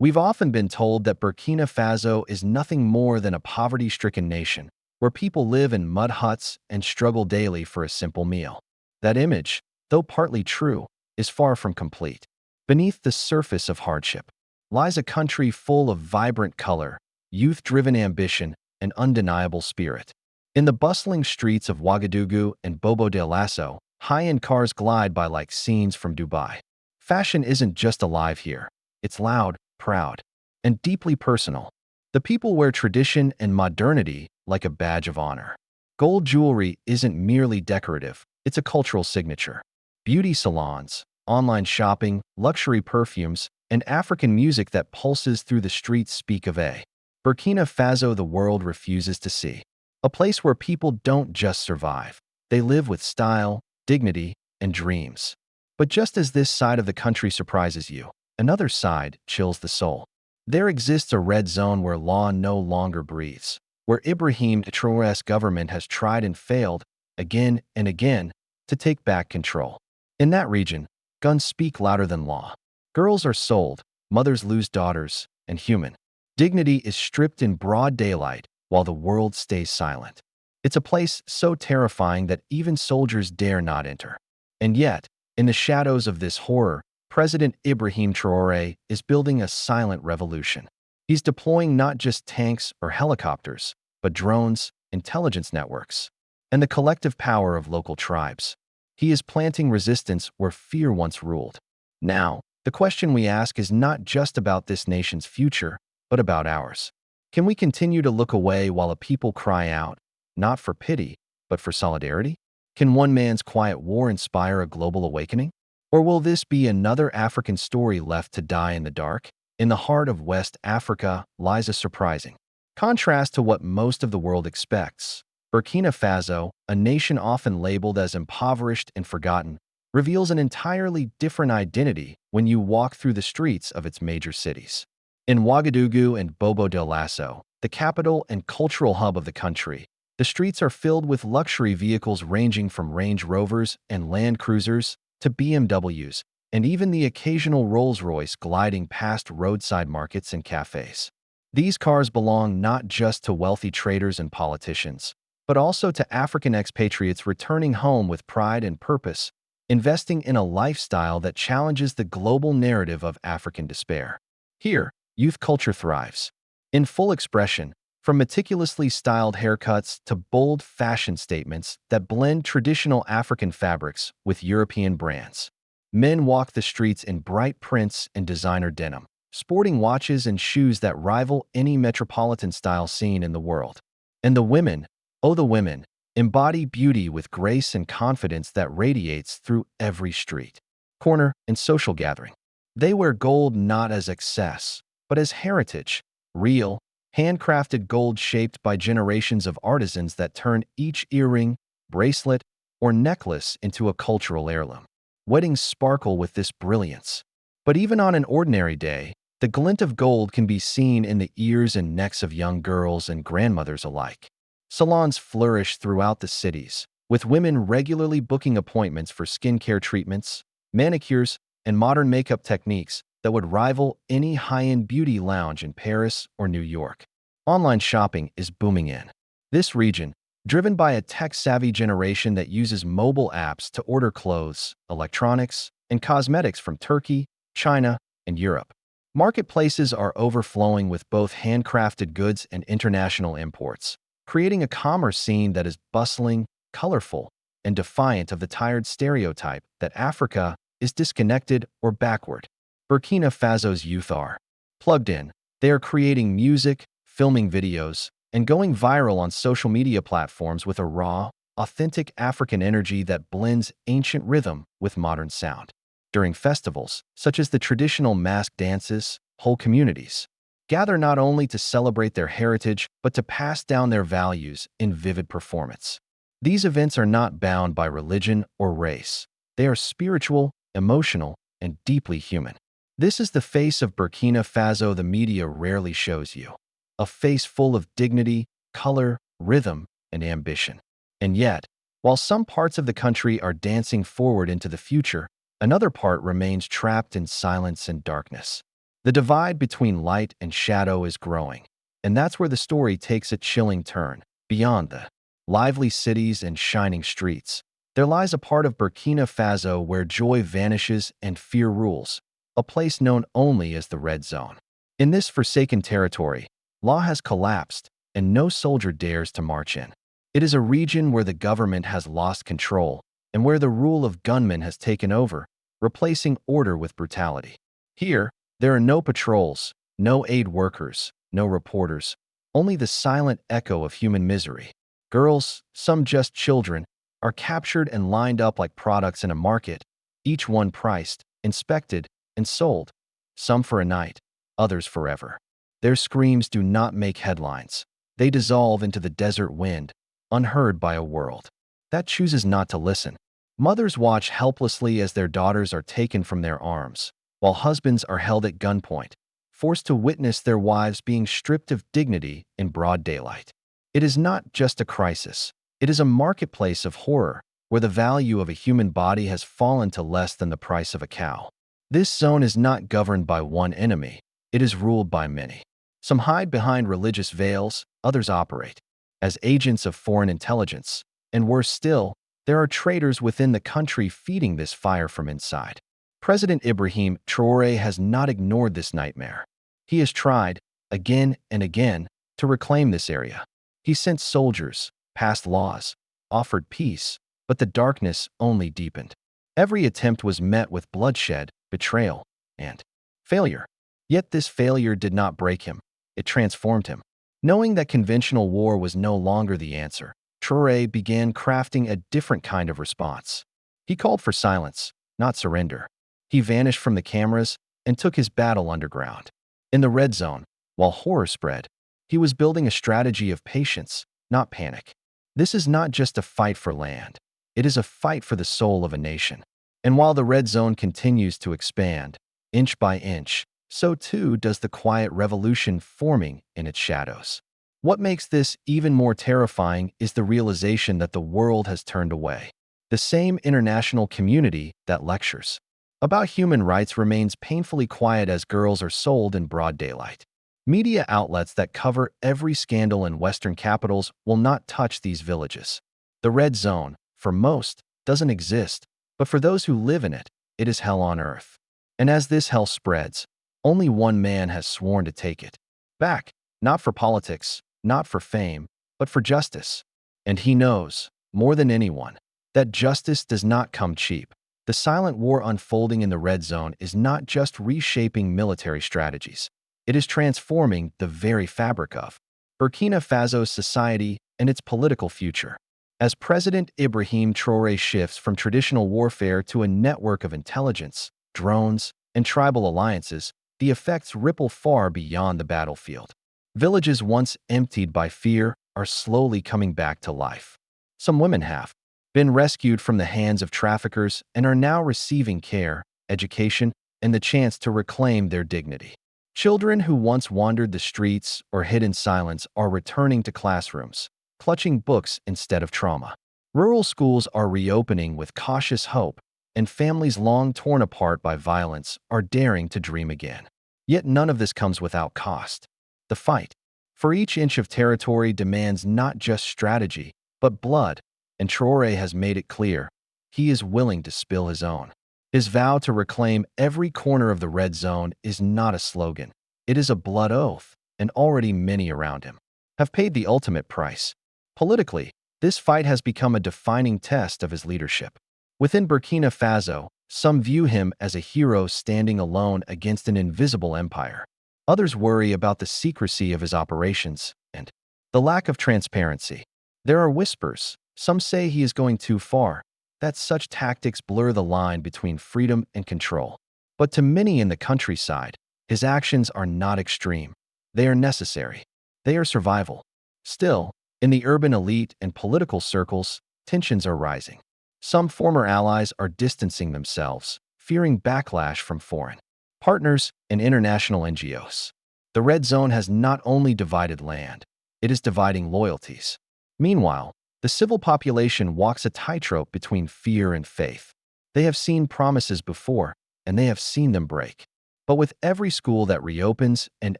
We've often been told that Burkina Faso is nothing more than a poverty-stricken nation, where people live in mud huts and struggle daily for a simple meal. That image, though partly true, is far from complete. Beneath the surface of hardship lies a country full of vibrant color, youth-driven ambition, and undeniable spirit. In the bustling streets of Ouagadougou and Bobo de Lasso, high-end cars glide by like scenes from Dubai. Fashion isn't just alive here. It's loud, proud, and deeply personal. The people wear tradition and modernity like a badge of honor. Gold jewelry isn't merely decorative, it's a cultural signature. Beauty salons, online shopping, luxury perfumes, and African music that pulses through the streets speak of a Burkina Faso the world refuses to see. A place where people don't just survive, they live with style, dignity, and dreams. But just as this side of the country surprises you, another side chills the soul. There exists a red zone where law no longer breathes, where Ibrahim Traoré's government has tried and failed again and again to take back control. In that region, guns speak louder than law. Girls are sold, mothers lose daughters, and human dignity is stripped in broad daylight while the world stays silent. It's a place so terrifying that even soldiers dare not enter. And yet, in the shadows of this horror, President Ibrahim Traoré is building a silent revolution. He's deploying not just tanks or helicopters, but drones, intelligence networks, and the collective power of local tribes. He is planting resistance where fear once ruled. Now, the question we ask is not just about this nation's future, but about ours. Can we continue to look away while a people cry out, not for pity, but for solidarity? Can one man's quiet war inspire a global awakening? Or will this be another African story left to die in the dark? In the heart of West Africa lies a surprising contrast to what most of the world expects. Burkina Faso, a nation often labeled as impoverished and forgotten, reveals an entirely different identity when you walk through the streets of its major cities. In Ouagadougou and Bobo de Lasso, the capital and cultural hub of the country, the streets are filled with luxury vehicles ranging from Range Rovers and Land Cruisers to BMWs, and even the occasional Rolls-Royce gliding past roadside markets and cafes. These cars belong not just to wealthy traders and politicians, but also to African expatriates returning home with pride and purpose, investing in a lifestyle that challenges the global narrative of African despair. Here, youth culture thrives. In full expression, from meticulously styled haircuts to bold fashion statements that blend traditional African fabrics with European brands. Men walk the streets in bright prints and designer denim, sporting watches and shoes that rival any metropolitan style scene in the world. And the women, oh the women, embody beauty with grace and confidence that radiates through every street, corner, and social gathering. They wear gold not as excess, but as heritage, real, handcrafted gold shaped by generations of artisans that turn each earring, bracelet, or necklace into a cultural heirloom. Weddings sparkle with this brilliance. But even on an ordinary day, the glint of gold can be seen in the ears and necks of young girls and grandmothers alike. Salons flourish throughout the cities, with women regularly booking appointments for skincare treatments, manicures, and modern makeup techniques that would rival any high-end beauty lounge in Paris or New York. Online shopping is booming in this region, driven by a tech-savvy generation that uses mobile apps to order clothes, electronics, and cosmetics from Turkey, China, and Europe. Marketplaces are overflowing with both handcrafted goods and international imports, creating a commerce scene that is bustling, colorful, and defiant of the tired stereotype that Africa is disconnected or backward. Burkina Faso's youth are plugged in. They are creating music, filming videos, and going viral on social media platforms with a raw, authentic African energy that blends ancient rhythm with modern sound. During festivals, such as the traditional mask dances, whole communities gather not only to celebrate their heritage, but to pass down their values in vivid performance. These events are not bound by religion or race. They are spiritual, emotional, and deeply human. This is the face of Burkina Faso the media rarely shows you. A face full of dignity, color, rhythm, and ambition. And yet, while some parts of the country are dancing forward into the future, another part remains trapped in silence and darkness. The divide between light and shadow is growing, and that's where the story takes a chilling turn. Beyond the lively cities and shining streets, there lies a part of Burkina Faso where joy vanishes and fear rules, a place known only as the Red Zone. In this forsaken territory, law has collapsed, and no soldier dares to march in. It is a region where the government has lost control and where the rule of gunmen has taken over, replacing order with brutality. Here, there are no patrols, no aid workers, no reporters, only the silent echo of human misery. Girls, some just children, are captured and lined up like products in a market, each one priced, inspected, and sold, some for a night, others forever. Their screams do not make headlines. They dissolve into the desert wind, unheard by a world that chooses not to listen. Mothers watch helplessly as their daughters are taken from their arms, while husbands are held at gunpoint, forced to witness their wives being stripped of dignity in broad daylight. It is not just a crisis. It is a marketplace of horror where the value of a human body has fallen to less than the price of a cow. This zone is not governed by one enemy. It is ruled by many. Some hide behind religious veils, others operate as agents of foreign intelligence, and worse still, there are traitors within the country feeding this fire from inside. President Ibrahim Traoré has not ignored this nightmare. He has tried, again and again, to reclaim this area. He sent soldiers, passed laws, offered peace, but the darkness only deepened. Every attempt was met with bloodshed, betrayal, and failure. Yet this failure did not break him. It transformed him. Knowing that conventional war was no longer the answer, Traoré began crafting a different kind of response. He called for silence, not surrender. He vanished from the cameras and took his battle underground. In the Red Zone, while horror spread, he was building a strategy of patience, not panic. This is not just a fight for land. It is a fight for the soul of a nation. And while the Red Zone continues to expand, inch by inch, so too does the quiet revolution forming in its shadows. What makes this even more terrifying is the realization that the world has turned away. The same international community that lectures about human rights remains painfully quiet as girls are sold in broad daylight. Media outlets that cover every scandal in Western capitals will not touch these villages. The Red Zone, for most, doesn't exist, but for those who live in it, it is hell on earth. And as this hell spreads, only one man has sworn to take it back, not for politics, not for fame, but for justice. And he knows, more than anyone, that justice does not come cheap. The silent war unfolding in the Red Zone is not just reshaping military strategies. It is transforming the very fabric of Burkina Faso's society and its political future. As President Ibrahim Traoré shifts from traditional warfare to a network of intelligence, drones, and tribal alliances, the effects ripple far beyond the battlefield. Villages once emptied by fear are slowly coming back to life. Some women have been rescued from the hands of traffickers and are now receiving care, education, and the chance to reclaim their dignity. Children who once wandered the streets or hid in silence are returning to classrooms, clutching books instead of trauma. Rural schools are reopening with cautious hope, and families long torn apart by violence are daring to dream again. Yet none of this comes without cost. The fight for each inch of territory demands not just strategy, but blood, and Traoré has made it clear he is willing to spill his own. His vow to reclaim every corner of the Red Zone is not a slogan. It is a blood oath, and already many around him have paid the ultimate price. Politically, this fight has become a defining test of his leadership. Within Burkina Faso, some view him as a hero standing alone against an invisible empire. Others worry about the secrecy of his operations and the lack of transparency. There are whispers. Some say he is going too far, that such tactics blur the line between freedom and control. But to many in the countryside, his actions are not extreme. They are necessary. They are survival. Still, in the urban elite and political circles, tensions are rising. Some former allies are distancing themselves, fearing backlash from foreign partners and international NGOs. The Red Zone has not only divided land, it is dividing loyalties. Meanwhile, the civil population walks a tightrope between fear and faith. They have seen promises before, and they have seen them break. But with every school that reopens and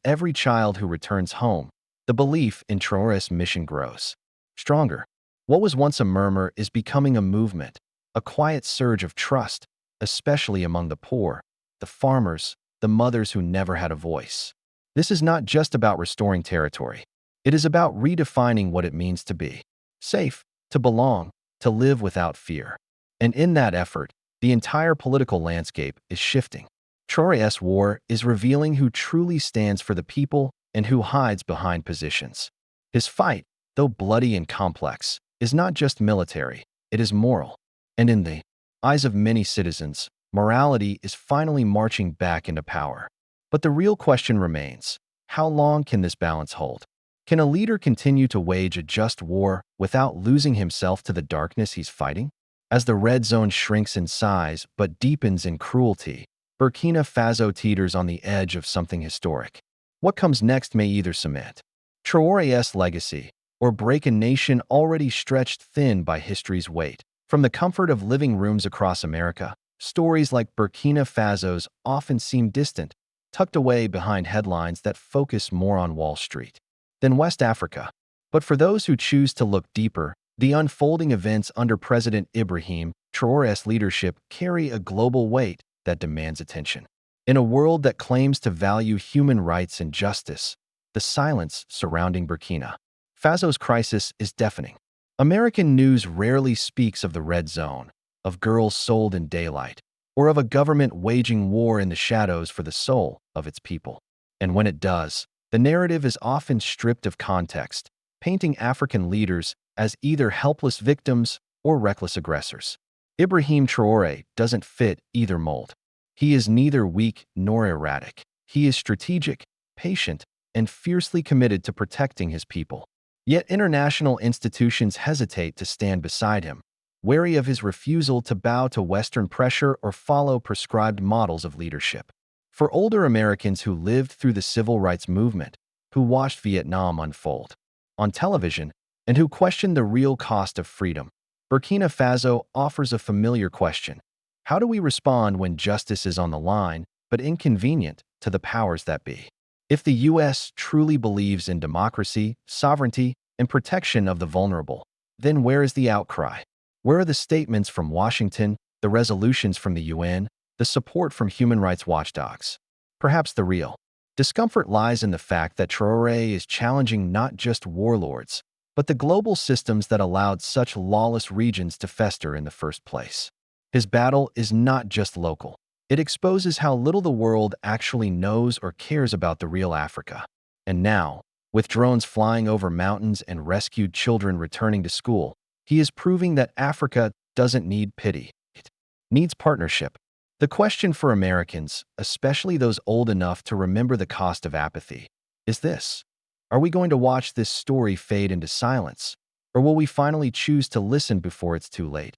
every child who returns home, the belief in Traoré's mission grows stronger. What was once a murmur is becoming a movement, a quiet surge of trust, especially among the poor, the farmers, the mothers who never had a voice. This is not just about restoring territory. It is about redefining what it means to be safe, to belong, to live without fear. And in that effort, the entire political landscape is shifting. Traoré's war is revealing who truly stands for the people and who hides behind positions. His fight, though bloody and complex, is not just military, it is moral. And in the eyes of many citizens, morality is finally marching back into power. But the real question remains, how long can this balance hold? Can a leader continue to wage a just war without losing himself to the darkness he's fighting? As the red zone shrinks in size but deepens in cruelty, Burkina Faso teeters on the edge of something historic. What comes next may either cement Traoré's legacy or break a nation already stretched thin by history's weight. From the comfort of living rooms across America, stories like Burkina Faso's often seem distant, tucked away behind headlines that focus more on Wall Street than West Africa. But for those who choose to look deeper, the unfolding events under President Ibrahim Traoré's leadership carry a global weight that demands attention. In a world that claims to value human rights and justice, the silence surrounding Burkina Faso's crisis is deafening. American news rarely speaks of the red zone, of girls sold in daylight, or of a government waging war in the shadows for the soul of its people. And when it does, the narrative is often stripped of context, painting African leaders as either helpless victims or reckless aggressors. Ibrahim Traoré doesn't fit either mold. He is neither weak nor erratic. He is strategic, patient, and fiercely committed to protecting his people. Yet international institutions hesitate to stand beside him, wary of his refusal to bow to Western pressure or follow prescribed models of leadership. For older Americans who lived through the civil rights movement, who watched Vietnam unfold on television, and who questioned the real cost of freedom, Burkina Faso offers a familiar question. How do we respond when justice is on the line, but inconvenient to the powers that be? If the U.S. truly believes in democracy, sovereignty, and protection of the vulnerable, then where is the outcry? Where are the statements from Washington, the resolutions from the UN, the support from human rights watchdogs? Perhaps the real discomfort lies in the fact that Traoré is challenging not just warlords, but the global systems that allowed such lawless regions to fester in the first place. His battle is not just local. It exposes how little the world actually knows or cares about the real Africa. And now, with drones flying over mountains and rescued children returning to school, he is proving that Africa doesn't need pity. It needs partnership. The question for Americans, especially those old enough to remember the cost of apathy, is this. Are we going to watch this story fade into silence, or will we finally choose to listen before it's too late?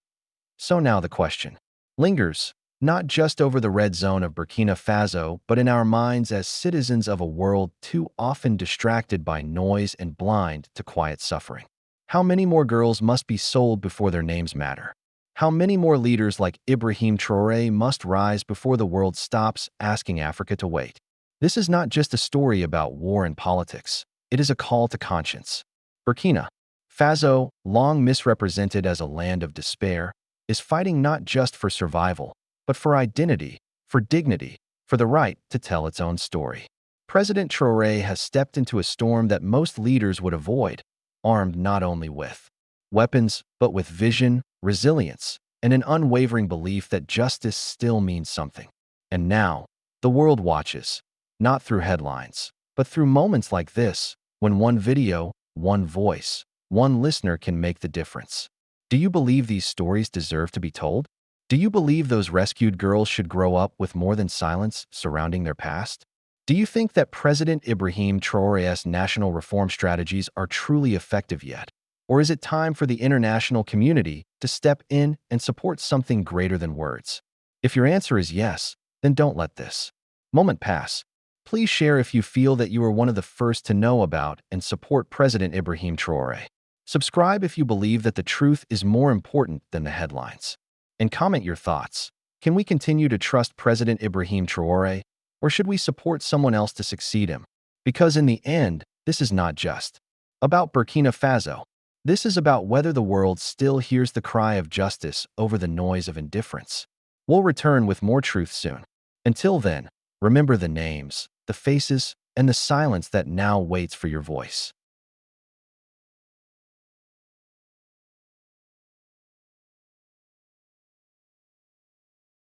So now the question lingers, not just over the red zone of Burkina Faso, but in our minds as citizens of a world too often distracted by noise and blind to quiet suffering. How many more girls must be sold before their names matter? How many more leaders like Ibrahim Traoré must rise before the world stops asking Africa to wait? This is not just a story about war and politics. It is a call to conscience. Burkina Faso, long misrepresented as a land of despair, is fighting not just for survival, but for identity, for dignity, for the right to tell its own story. President Traoré has stepped into a storm that most leaders would avoid, armed not only with weapons, but with vision, resilience, and an unwavering belief that justice still means something. And now, the world watches, not through headlines, but through moments like this, when one video, one voice, one listener can make the difference. Do you believe these stories deserve to be told? Do you believe those rescued girls should grow up with more than silence surrounding their past? Do you think that President Ibrahim Traoré's national reform strategies are truly effective yet? Or is it time for the international community to step in and support something greater than words? If your answer is yes, then don't let this moment pass. Please share if you feel that you are one of the first to know about and support President Ibrahim Traoré. Subscribe if you believe that the truth is more important than the headlines. And comment your thoughts. Can we continue to trust President Ibrahim Traoré? Or should we support someone else to succeed him? Because in the end, this is not just about Burkina Faso. This is about whether the world still hears the cry of justice over the noise of indifference. We'll return with more truth soon. Until then, remember the names, the faces, and the silence that now waits for your voice.